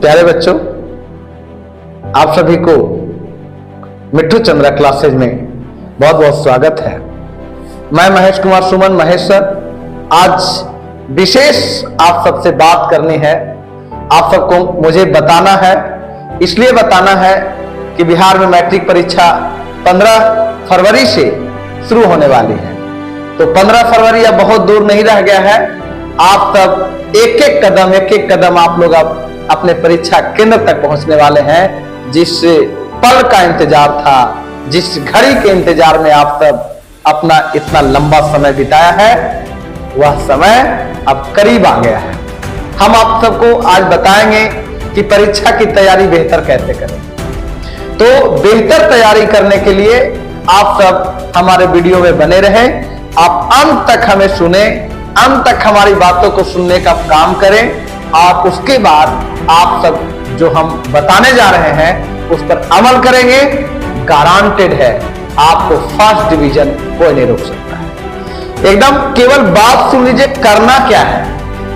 प्यारे बच्चों, आप सभी को मिट्ठू चंद्रा क्लासेज में बहुत बहुत स्वागत है। मैं महेश कुमार सुमन महेश सर। आज विशेष आप सबसे बात करनी है। आप सबको मुझे बताना है, इसलिए बताना है कि बिहार में मैट्रिक परीक्षा 15 फरवरी से शुरू होने वाली है। तो 15 फरवरी अब बहुत दूर नहीं रह गया है। आप सब एक एक कदम आप लोग अब अपने परीक्षा केंद्र तक पहुंचने वाले हैं। जिस पल का इंतजार था, जिस घड़ी के इंतजार में आप सब अपना इतना लंबा समय बिताया है, वह समय अब करीब आ गया है। हम आप सबको आज बताएंगे कि परीक्षा की तैयारी बेहतर कैसे करें। तो बेहतर तैयारी करने के लिए आप सब हमारे वीडियो में बने रहें। आप अंत तक हमें सुने, अंत तक हमारी बातों को सुनने का काम करें और उसके बाद आप सब जो हम बताने जा रहे हैं उस पर अमल करेंगे। गारंटेड है आपको फर्स्ट डिवीजन कोई नहीं रोक सकता है। एकदम केवल बात सुन लीजिए, करना क्या है।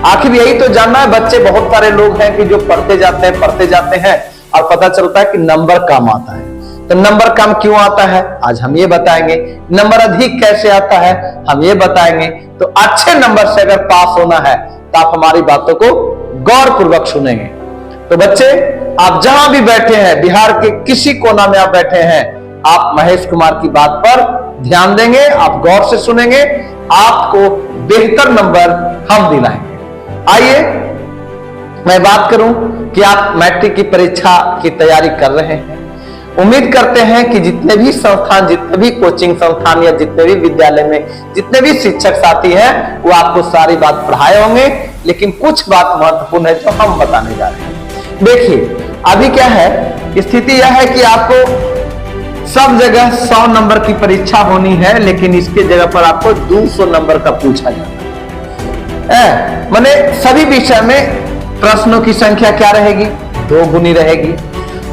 आखिर यही तो जानना है। बच्चे बहुत सारे लोग हैं कि जो पढ़ते जाते हैं और पता चलता है कि नंबर कम आता है। तो नंबर कम क्यों आता है आज हम ये बताएंगे। नंबर अधिक कैसे आता है हम ये बताएंगे। तो अच्छे नंबर से अगर पास होना है तो आप हमारी बातों को गौरपूर्वक सुनेंगे। तो बच्चे, आप जहां भी बैठे हैं, बिहार के किसी कोना में आप बैठे हैं, आप महेश कुमार की बात पर ध्यान देंगे, आप गौर से सुनेंगे, आपको बेहतर नंबर हम दिलाएंगे। आइए मैं बात करूं कि आप मैट्रिक की परीक्षा की तैयारी कर रहे हैं। उम्मीद करते हैं कि जितने भी संस्थान, जितने भी कोचिंग संस्थान या जितने भी विद्यालय में जितने भी शिक्षक साथी हैं, वो आपको सारी बात पढ़ाए होंगे। लेकिन कुछ बात महत्वपूर्ण है जो हम बताने जा रहे हैं। देखिए, अभी क्या है, स्थिति यह है कि आपको सब जगह 100 नंबर की परीक्षा होनी है, लेकिन इसके जगह पर आपको 200 नंबर का पूछा जाता है। माने सभी विषय में प्रश्नों की संख्या क्या रहेगी? 2 गुनी रहेगी।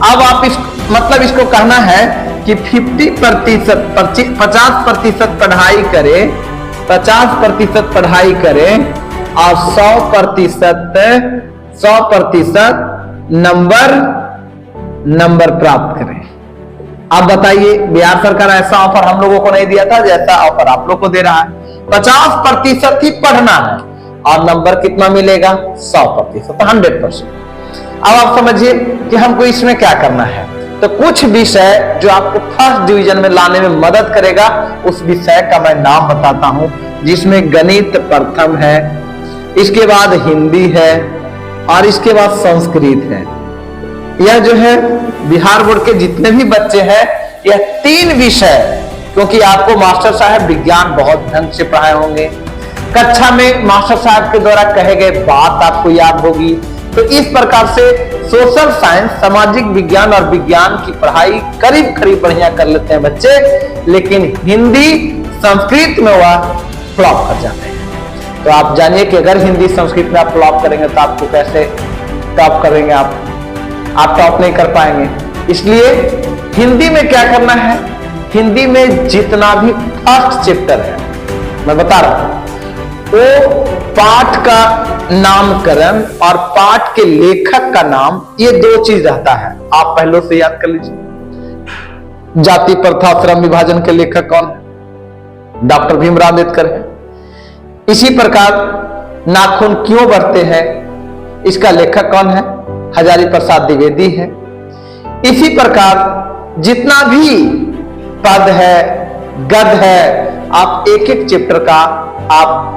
अब आप इसको कहना है कि 50% 50% पढ़ाई करें, 50% पढ़ाई करें और 100% नंबर प्राप्त करें। आप बताइए, बिहार सरकार ऐसा ऑफर हम लोगों को नहीं दिया था जैसा ऑफर आप लोग को दे रहा है। 50% ही पढ़ना है और नंबर कितना मिलेगा? 100%, 100%। अब आप समझिए कि हमको इसमें क्या करना है। तो कुछ विषय जो आपको फर्स्ट डिवीजन में लाने में मदद करेगा, उस विषय का मैं नाम बताता हूं, जिसमें गणित प्रथम है, इसके बाद हिंदी है और इसके बाद संस्कृत है। यह जो है बिहार बोर्ड के जितने भी बच्चे हैं, यह 3 विषय, क्योंकि आपको मास्टर साहब विज्ञान बहुत ढंग से पढ़ाए होंगे, कक्षा में मास्टर साहब के द्वारा कहे गए बात आपको याद होगी। तो इस प्रकार से सोशल साइंस, सामाजिक विज्ञान और विज्ञान की पढ़ाई करीब बढ़िया कर लेते हैं बच्चे, लेकिन हिंदी संस्कृत में वह फ्लॉप कर जाते हैं। तो आप जानिए कि अगर हिंदी संस्कृत में आप फ्लॉप करेंगे तो आपको कैसे टॉप करेंगे? आप टॉप नहीं कर पाएंगे। इसलिए हिंदी में क्या करना है, हिंदी में जितना भी फर्स्ट चैप्टर है, मैं बता रहा हूं, वो पाठ का नामकरण और पाठ के लेखक का नाम, ये 2 चीज रहता है। आप पहले से याद कर लीजिए। जाति प्रथा श्रम विभाजन के लेखक कौन है? डॉक्टर भीमराव अम्बेडकर है। इसी प्रकार नाखून क्यों बढ़ते हैं, इसका लेखक कौन है? हजारी प्रसाद द्विवेदी है। इसी प्रकार जितना भी पद है, गद है, आप एक चैप्टर का आप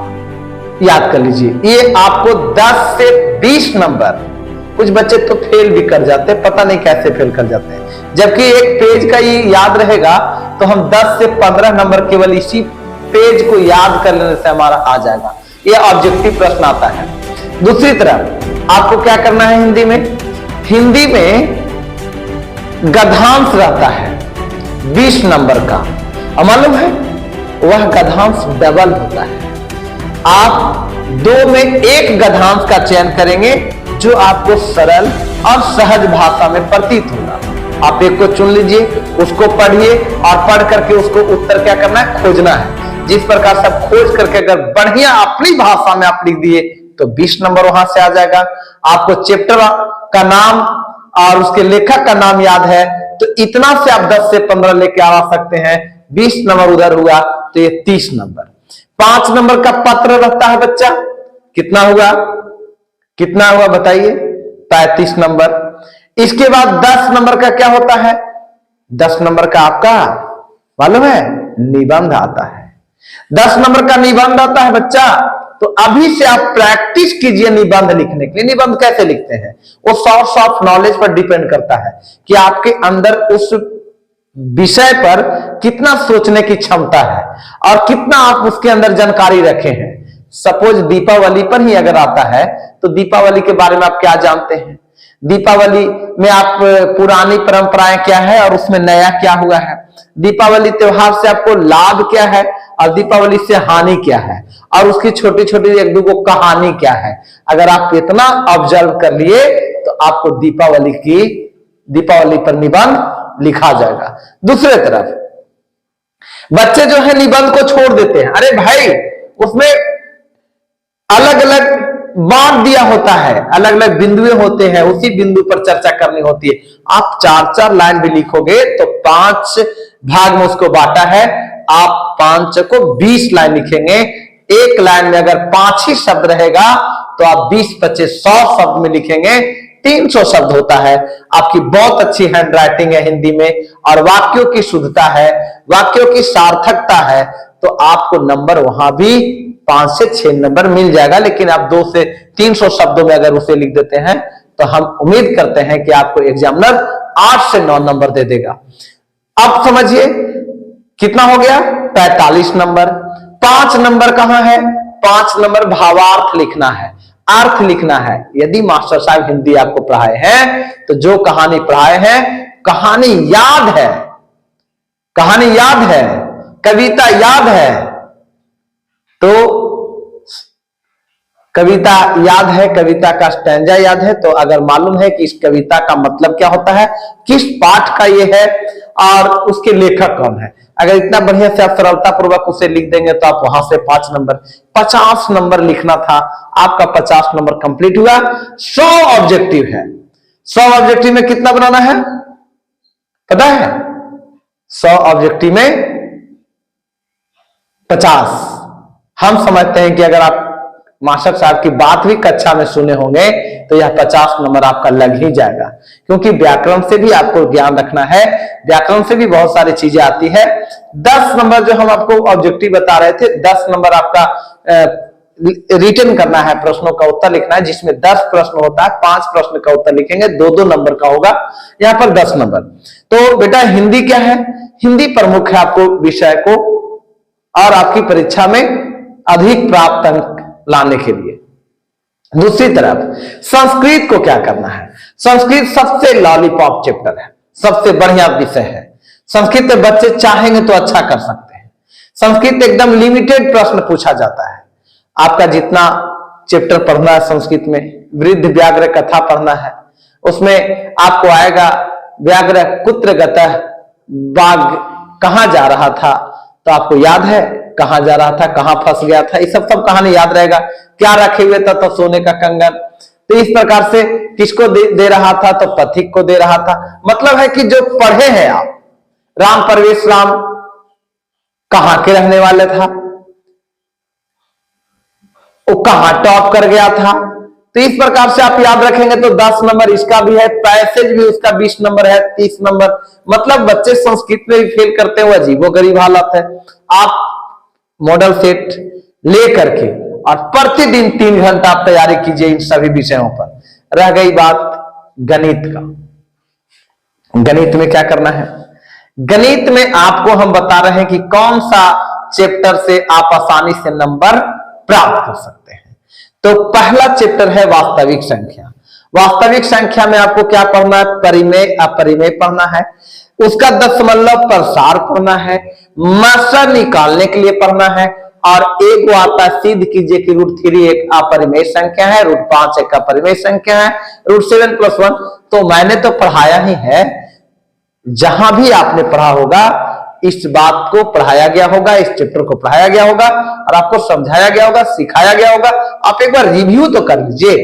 याद कर लीजिए। ये आपको 10 से 20 नंबर, कुछ बच्चे तो फेल भी कर जाते हैं, पता नहीं कैसे फेल कर जाते हैं। जबकि एक पेज का ये याद रहेगा तो हम 10 से 15 नंबर केवल इसी पेज को याद कर लेने से हमारा आ जाएगा। ये ऑब्जेक्टिव प्रश्न आता है। दूसरी तरफ आपको क्या करना है, हिंदी में गद्यांश रहता है 20 नंबर का, और मालूम है वह गद्यांश डबल होता है। आप 2 में 1 गद्यांश का चयन करेंगे जो आपको सरल और सहज भाषा में प्रतीत होगा। आप एक को चुन लीजिए, उसको पढ़िए और पढ़ करके उसको उत्तर क्या करना है, खोजना है। जिस प्रकार से आप खोज करके अगर बढ़िया अपनी भाषा में आप लिख दिए तो 20 नंबर वहां से आ जाएगा। आपको चैप्टर का नाम और उसके लेखक का नाम याद है तो इतना से आप 10 से 15 लेके आ सकते हैं। 20 नंबर उधर हुआ तो ये 30 नंबर। 5 नंबर का पत्र रहता है बच्चा, कितना हुआ बताइए? 35 नंबर। इसके बाद 10 नंबर का क्या होता है? 10 नंबर का आपका मालूम है? निबंध आता है। 10 नंबर का निबंध आता है बच्चा। तो अभी से आप प्रैक्टिस कीजिए निबंध लिखने के लिए। निबंध कैसे लिखते हैं वो सोर्स ऑफ नॉलेज पर डिपेंड करता है कि आपके अंदर उस विषय पर कितना सोचने की क्षमता है और कितना आप उसके अंदर जानकारी रखे हैं। सपोज दीपावली पर ही अगर आता है तो दीपावली के बारे में आप क्या जानते हैं? दीपावली में आप पुरानी परंपराएं क्या है और उसमें नया क्या हुआ है? दीपावली त्योहार से आपको लाभ क्या है और दीपावली से हानि क्या है और उसकी छोटी छोटी एक दो कहानी क्या है? अगर आप इतना ऑब्जर्व कर लिए तो आपको दीपावली पर निबंध लिखा जाएगा। दूसरे तरफ बच्चे जो है निबंध को छोड़ देते हैं। अरे भाई उसमें अलग अलग बांट दिया होता है, अलग अलग बिंदुएं होते हैं, उसी बिंदु पर चर्चा करनी होती है। आप 4-4 लाइन भी लिखोगे तो 5 भाग में उसको बांटा है। आप 5 को 20 लाइन लिखेंगे। एक लाइन में अगर 5 ही शब्द रहेगा तो आप 20-25 100 शब्द में लिखेंगे। 300 शब्द होता है। आपकी बहुत अच्छी हैंड राइटिंग है हिंदी में और वाक्यों की शुद्धता है, वाक्यों की सार्थकता है, तो आपको नंबर वहां भी 5 से 6 नंबर मिल जाएगा। लेकिन आप 2 से 300 शब्दों में अगर उसे लिख देते हैं तो हम उम्मीद करते हैं कि आपको एग्जामिनर 8 से 9 नंबर दे देगा। अब समझिए कितना हो गया? 45 नंबर। 5 नंबर कहां है? 5 नंबर भावार्थ लिखना है, अर्थ लिखना है। यदि मास्टर साहब हिंदी आपको पढ़ाए हैं तो जो कहानी पढ़ाए हैं कहानी याद है, कविता याद है, तो कविता याद है, कविता का स्टैंजा याद है, तो अगर मालूम है कि इस कविता का मतलब क्या होता है, किस पाठ का ये है और उसके लेखक कौन है, अगर इतना बढ़िया से आप सरलता पूर्वक उसे लिख देंगे तो आप वहां से 5 नंबर 50 नंबर लिखना था। आपका 50 नंबर कंप्लीट हुआ। 100 ऑब्जेक्टिव है। 100 ऑब्जेक्टिव में कितना बनाना है पता है? 100 ऑब्जेक्टिव में 50। हम समझते हैं कि अगर आप मास्टर साहब की बात भी कक्षा में सुने होंगे तो यह 50 नंबर आपका लग ही जाएगा, क्योंकि व्याकरण से भी आपको ज्ञान रखना है, व्याकरण से भी बहुत सारी चीजें आती है। 10 नंबर जो हम आपको ऑब्जेक्टिव बता रहे थे, 10 नंबर आपका रिटन करना है, प्रश्नों का उत्तर लिखना है, जिसमें 10 प्रश्न होता है, 5 प्रश्न का उत्तर लिखेंगे, 2-2 नंबर का होगा, यहाँ पर 10 नंबर। तो बेटा हिंदी क्या है? हिंदी प्रमुख है आपको विषय को और आपकी परीक्षा में अधिक प्राप्त अंक लाने के लिए। दूसरी तरफ संस्कृत को क्या करना है? संस्कृत सबसे लॉलीपॉप चैप्टर है, सबसे बढ़िया विषय है। संस्कृत में बच्चे चाहेंगे तो अच्छा कर सकते हैं। संस्कृत एकदम लिमिटेड प्रश्न पूछा जाता है। आपका जितना चैप्टर पढ़ना है संस्कृत में, वृद्ध व्याघ्र कथा पढ़ना है, उसमें आपको आएगा व्याघ्र कुत्र गतः, बाघ कहां जा रहा था, तो आपको याद है कहां जा रहा था, कहां फंस गया था, ये सब कहानी याद रहेगा। क्या रखे हुए था? तो सोने का कंगन। तो इस प्रकार से किसको दे रहा था? तो पथिक को दे रहा था। मतलब है कि जो पढ़े हैं आप, राम परवेश राम कहां के रहने वाले था, वो कहां टॉप कर गया था, तो इस प्रकार से आप याद रखेंगे तो 10 नंबर इसका भी है। पैसेज भी उसका 20 नंबर है, 30 नंबर। मतलब बच्चे संस्कृत में भी फेल करते हुए अजीबोगरीब हालत है। आप मॉडल सेट ले करके और प्रतिदिन 3 घंटा आप तैयारी कीजिए इन सभी विषयों पर। रह गई बात गणित का। गणित में क्या करना है? गणित में आपको हम बता रहे हैं कि कौन सा चैप्टर से आप आसानी से नंबर प्राप्त कर सकते हैं। तो पहला चैप्टर है वास्तविक संख्या। वास्तविक संख्या में आपको क्या पढ़ना है? परिमेय अपरिमेय पढ़ना है, उसका दशमलव प्रसार पढ़ना है, मात्रा निकालने के लिए पढ़ना है, और एक वो आता है सिद्ध कीजिए कि √3 एक अपरिमेय संख्या है, √5 एक अपरिमेय संख्या है, √7 + 1। तो मैंने तो पढ़ाया ही है, जहां भी आपने पढ़ा होगा इस बात को पढ़ाया गया होगा, इस चैप्टर को पढ़ाया गया होगा और आपको समझाया गया होगा, सिखाया गया होगा। आप एक बार रिव्यू तो कर लीजिए।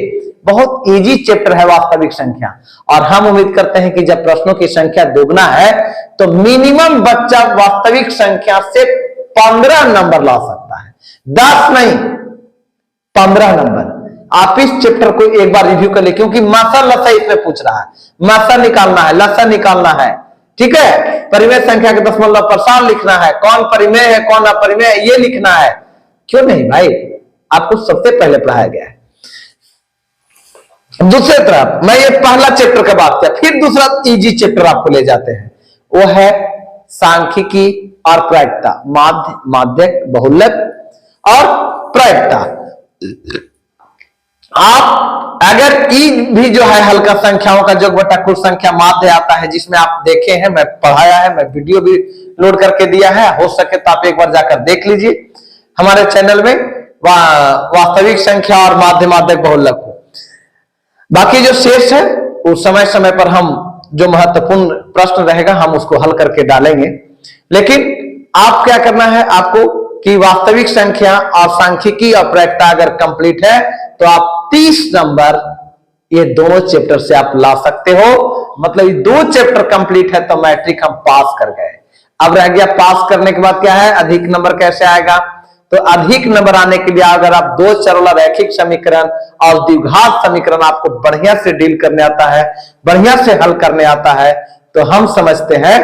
बहुत इजी चैप्टर है वास्तविक संख्या। और हम उम्मीद करते हैं कि जब प्रश्नों की संख्या दोगुना है तो मिनिमम बच्चा वास्तविक संख्या से 15 नंबर ला सकता है, 10 नहीं 15 नंबर। आप इस चैप्टर को एक बार रिव्यू कर ले, क्योंकि मासा लसा इसमें पूछ रहा है, मासा निकालना है, लसा निकालना है, ठीक है। परिमेय संख्या के दशमलव प्रसार लिखना है, कौन परिमेय है कौन अपरिमेय है ये लिखना है। क्यों नहीं भाई, आपको सबसे पहले पढ़ाया गया है। दूसरे तरफ मैं ये पहला चैप्टर का बात किया, फिर दूसरा इजी चैप्टर आपको ले जाते हैं, वो है सांख्यिकी और प्रायिकता, माध्य, माध्यक, बहुलक और प्रायिकता। आप अगर ई भी जो है हल्का संख्याओं का जोग बटा कुल संख्या माध्य आता है, जिसमें आप देखे हैं, मैं पढ़ाया है, मैं वीडियो भी लोड करके दिया है, हो सके तो आप एक बार जाकर देख लीजिए हमारे चैनल में, वास्तविक संख्या और माध्य, माध्यक, बहुलक को। बाकी जो शेष है वो समय समय पर हम जो महत्वपूर्ण प्रश्न रहेगा हम उसको हल करके डालेंगे। लेकिन आप क्या करना है आपको कि वास्तविक संख्या और सांख्यिकी और प्रायिकता अगर कंप्लीट है तो आप 30 नंबर ये दोनों चैप्टर से आप ला सकते हो। मतलब ये 2 चैप्टर कंप्लीट है तो मैट्रिक हम पास कर गए। अब रह गया पास करने के बाद क्या है, अधिक नंबर कैसे आएगा। तो अधिक नंबर आने के लिए अगर आप 2 चरवाला रैखिक समीकरण और द्विघात समीकरण आपको बढ़िया से डील करने आता है, बढ़िया से हल करने आता है, तो हम समझते हैं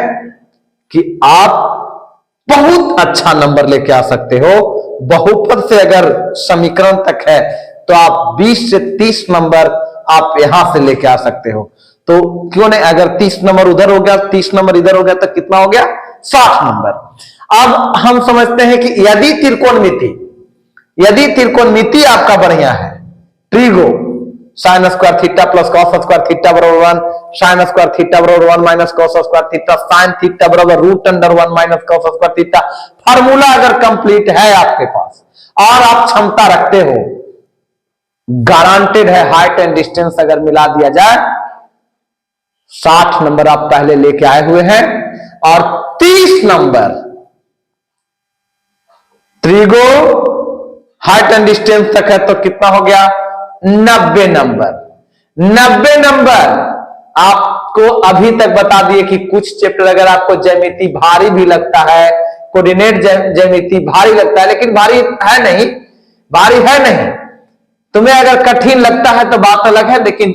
कि आप बहुत अच्छा नंबर लेके आ सकते हो। बहुपद से अगर समीकरण तक है तो आप 20 से 30 नंबर आप यहां से लेके आ सकते हो। तो क्यों नहीं, अगर 30 नंबर उधर हो गया, 30 नंबर इधर हो गया तो कितना हो गया, 60 नंबर। अब हम समझते हैं कि यदि त्रिकोणमिति आपका बढ़िया है, trigo sine square theta plus cos square theta बराबर 1, साइन स्क्वायर थीटा बराबर 1 minus cos square theta, sine theta बराबर root under 1 minus cos square theta, formula अगर कंप्लीट है आपके पास और आप क्षमता रखते हो, गारंटेड है हाइट एंड डिस्टेंस अगर मिला दिया जाए 60 नंबर आप पहले लेके आए हुए हैं। और 30 नंबर त्रिगो हाइट एंड डिस्टेंस तक है तो कितना हो गया, 90 नंबर। 90 नंबर आपको अभी तक बता दिए कि कुछ चैप्टर अगर आपको ज्यामिति भारी भी लगता है, कोऑर्डिनेट ज्यामिति भारी लगता है, लेकिन भारी है नहीं। तुम्हें अगर कठिन लगता है तो बात अलग है, लेकिन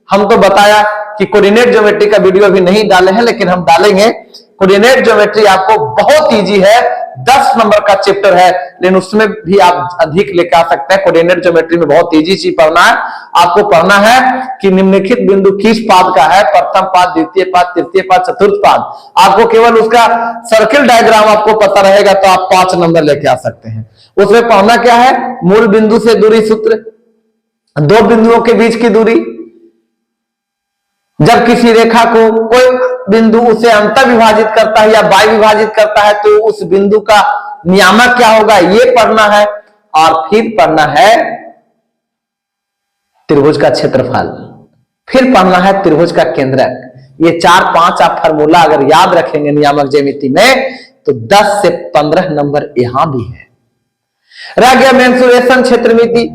हम तो बताया कि कोऑर्डिनेट ज्योमेट्री का वीडियो अभी नहीं डाले हैं, लेकिन हम डालेंगे। कोऑर्डिनेट ज्योमेट्री आपको बहुत इजी है, 10 नंबर का चैप्टर है, लेकिन उसमें भी आप अधिक लेकर आ सकते हैं। कोऑर्डिनेट ज्योमेट्री में बहुत इजी चीज पढ़ना है, आपको पढ़ना है कि निम्नलिखित बिंदु किस पाद का है, प्रथम पाद, द्वितीय पाद, तृतीय पाद, चतुर्थ पाद। आपको केवल उसका सर्किल डायग्राम आपको पता रहेगा तो आप 5 नंबर लेके आ सकते हैं। उसमें पढ़ना क्या है, मूल बिंदु से दूरी सूत्र, 2 बिंदुओं के बीच की दूरी, जब किसी रेखा को कोई बिंदु उसे अंतर विभाजित करता है या बाई विभाजित करता है तो उस बिंदु का नियामक क्या होगा, ये पढ़ना है। और फिर पढ़ना है त्रिभुज का क्षेत्रफल, फिर पढ़ना है त्रिभुज का केंद्रक। ये 4-5 आप फार्मूला अगर याद रखेंगे नियामक ज्यामिति में तो 10 से 15 नंबर यहां भी है। रह गया मेंसुरेशन क्षेत्रमिति।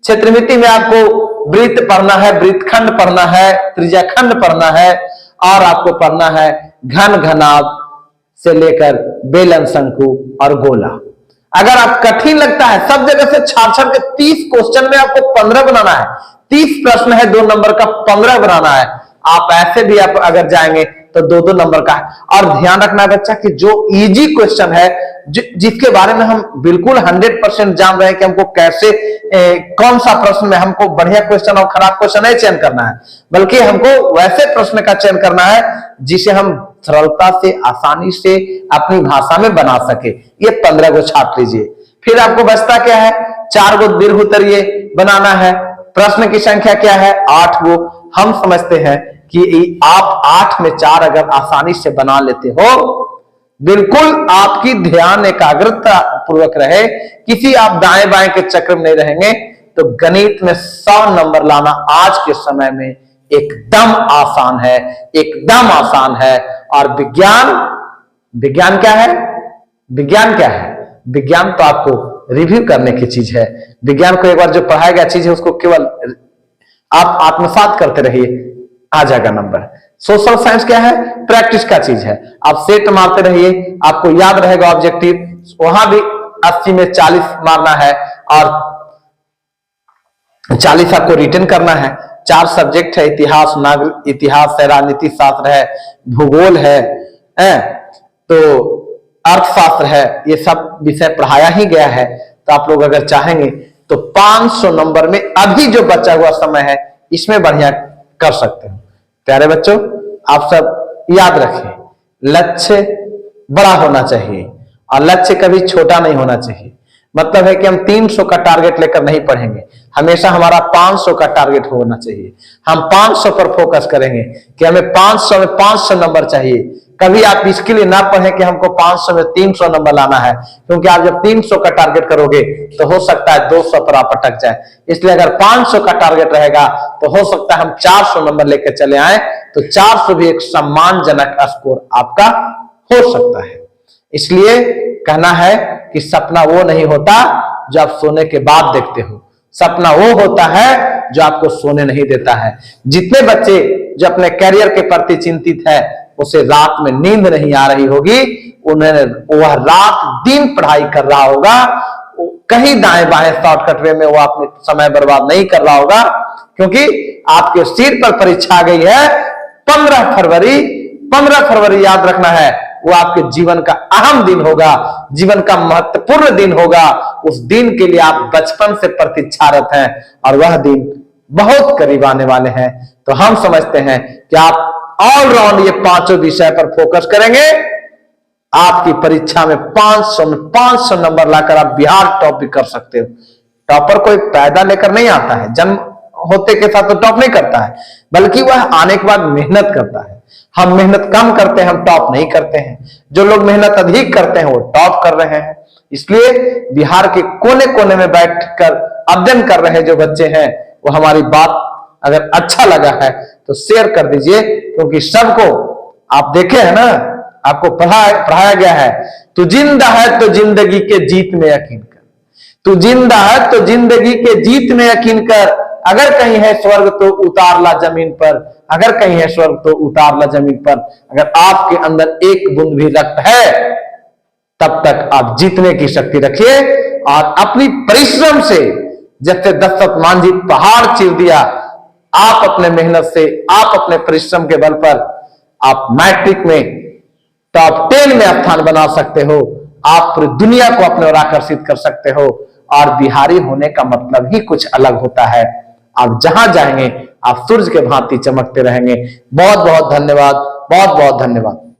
क्षेत्रमिति में आपको वृत्त पढ़ना है, वृत्तखंड पढ़ना है, त्रिज्याखंड पढ़ना है और आपको पढ़ना है घन, घनाभ से लेकर बेलन, शंकु और गोला। अगर आप कठिन लगता है, सब जगह से छाड़ के 30 क्वेश्चन में आपको 15 बनाना है, 30 प्रश्न है 2 नंबर का, 15 बनाना है। आप ऐसे भी आप अगर जाएंगे तो 2-2 नंबर का है। और ध्यान रखना बच्चा कि जो इजी क्वेश्चन है, जिसके बारे में हम बिल्कुल 100% जान रहे हैं कि हमको कैसे कौन सा प्रश्न में हमको बढ़िया क्वेश्चन और खराब क्वेश्चन नहीं चयन करना है, बल्कि हमको वैसे प्रश्न का चयन करना है जिसे हम सरलता से, आसानी से अपनी भाषा में बना सके। ये 15 को छाप लीजिए। फिर आपको बचता क्या है, 4 गो दीर्घ उत्तरीय बनाना है। प्रश्न की संख्या क्या है, 8 गो। हम समझते हैं कि आप 8 में 4 अगर आसानी से बना लेते हो, बिल्कुल आपकी ध्यान एकाग्रता पूर्वक रहे, किसी आप दाएं बाएं के चक्र में नहीं रहेंगे, तो गणित में 100 नंबर लाना आज के समय में एकदम आसान है, एकदम आसान है। और विज्ञान क्या है, विज्ञान तो आपको रिव्यू करने की चीज है। विज्ञान को एक बार जो पढ़ाया गया चीज है उसको केवल आप आत्मसात करते रहिए, आ जाएगा नंबर। सोशल साइंस क्या है? प्रैक्टिस का चीज है। आप सेट मारते रहिए, आपको याद रहेगा ऑब्जेक्टिव। वहां भी 80 में 40 मारना है और 40 आपको रिटर्न करना है। 4 सब्जेक्ट है, इतिहास, नागरिक इतिहास है, राजनीति शास्त्र है, भूगोल है, तो अर्थशास्त्र है। ये सब विषय पढ़ाया ही गया है। तो आप लोग अगर चाहेंगे तो 500 नंबर में अभी जो बचा हुआ समय है इसमें बढ़िया कर सकते हो। प्यारे बच्चों, आप सब याद रखें, लक्ष्य बड़ा होना चाहिए और लक्ष्य कभी छोटा नहीं होना चाहिए। मतलब है कि हम 300 का टारगेट लेकर नहीं पढ़ेंगे, हमेशा हमारा 500 का टारगेट होना चाहिए। हम 500 पर फोकस करेंगे कि हमें 500 में 500 नंबर चाहिए। कभी आप इसके लिए ना पढ़ें कि हमको 500 में 300 नंबर लाना है, क्योंकि आप जब 300 का टारगेट करोगे तो हो सकता है 200 पर आप अटक जाए। इसलिए अगर 500 का टारगेट रहेगा तो हो सकता है हम 400 नंबर लेकर चले आए, तो 400 भी एक सम्मानजनक स्कोर आपका हो सकता है। इसलिए कहना है कि सपना वो नहीं होता जो आप सोने के बाद देखते हो, सपना वो होता है जो आपको सोने नहीं देता है। जितने बच्चे जो अपने करियर के प्रति चिंतित है, उसे रात में नींद नहीं आ रही होगी, उन्हें वह रात दिन पढ़ाई कर रहा होगा, कहीं दाएं बाएं शॉर्टकट वे में वो अपने समय बर्बाद नहीं कर रहा होगा, क्योंकि आपके सिर पर परीक्षा आ गई है 15 फरवरी। 15 फरवरी याद रखना है, वो आपके जीवन का अहम दिन होगा, जीवन का महत्वपूर्ण दिन होगा। उस दिन के लिए आप बचपन से प्रतीक्षारत हैं और वह दिन बहुत करीब आने वाले हैं। तो हम समझते हैं कि आप ऑलराउंड ये 5 विषय पर फोकस करेंगे, आपकी परीक्षा में 500 में 500 नंबर लाकर आप बिहार टॉप भी कर सकते हो। टॉपर कोई पैदा लेकर नहीं आता है, जन्म होते के साथ तो टॉप नहीं करता है, बल्कि वह आने के बाद मेहनत करता है। हम मेहनत कम करते हैं, हम टॉप नहीं करते हैं। जो लोग मेहनत अधिक करते हैं वो टॉप कर रहे हैं। इसलिए बिहार के कोने कोने में बैठकर अध्ययन कर रहे जो बच्चे हैं, वो हमारी बात अगर अच्छा लगा है तो शेयर कर दीजिए, क्योंकि सबको आप देखे हैं ना, आपको पढ़ाया गया है, तू जिंदा है तो जिंदगी के जीत में यकीन कर, तू जिंदा है तो जिंदगी के जीत में यकीन कर, अगर कहीं है स्वर्ग तो उतार ला जमीन पर, अगर कहीं है स्वर्ग तो उतार ला जमीन पर। अगर आपके अंदर एक बूंद भी रक्त है, तब तक आप जीतने की शक्ति रखिए और अपनी परिश्रम से, जैसे दशरथ मांझी पहाड़ चीर दिया, आप अपने मेहनत से, आप अपने परिश्रम के बल पर आप मैट्रिक में टॉप 10 में स्थान बना सकते हो। आप पूरी दुनिया को अपने ओर आकर्षित कर सकते हो। और बिहारी होने का मतलब ही कुछ अलग होता है। आप जहां जाएंगे आप सूरज के भांति चमकते रहेंगे। बहुत बहुत धन्यवाद, बहुत बहुत धन्यवाद।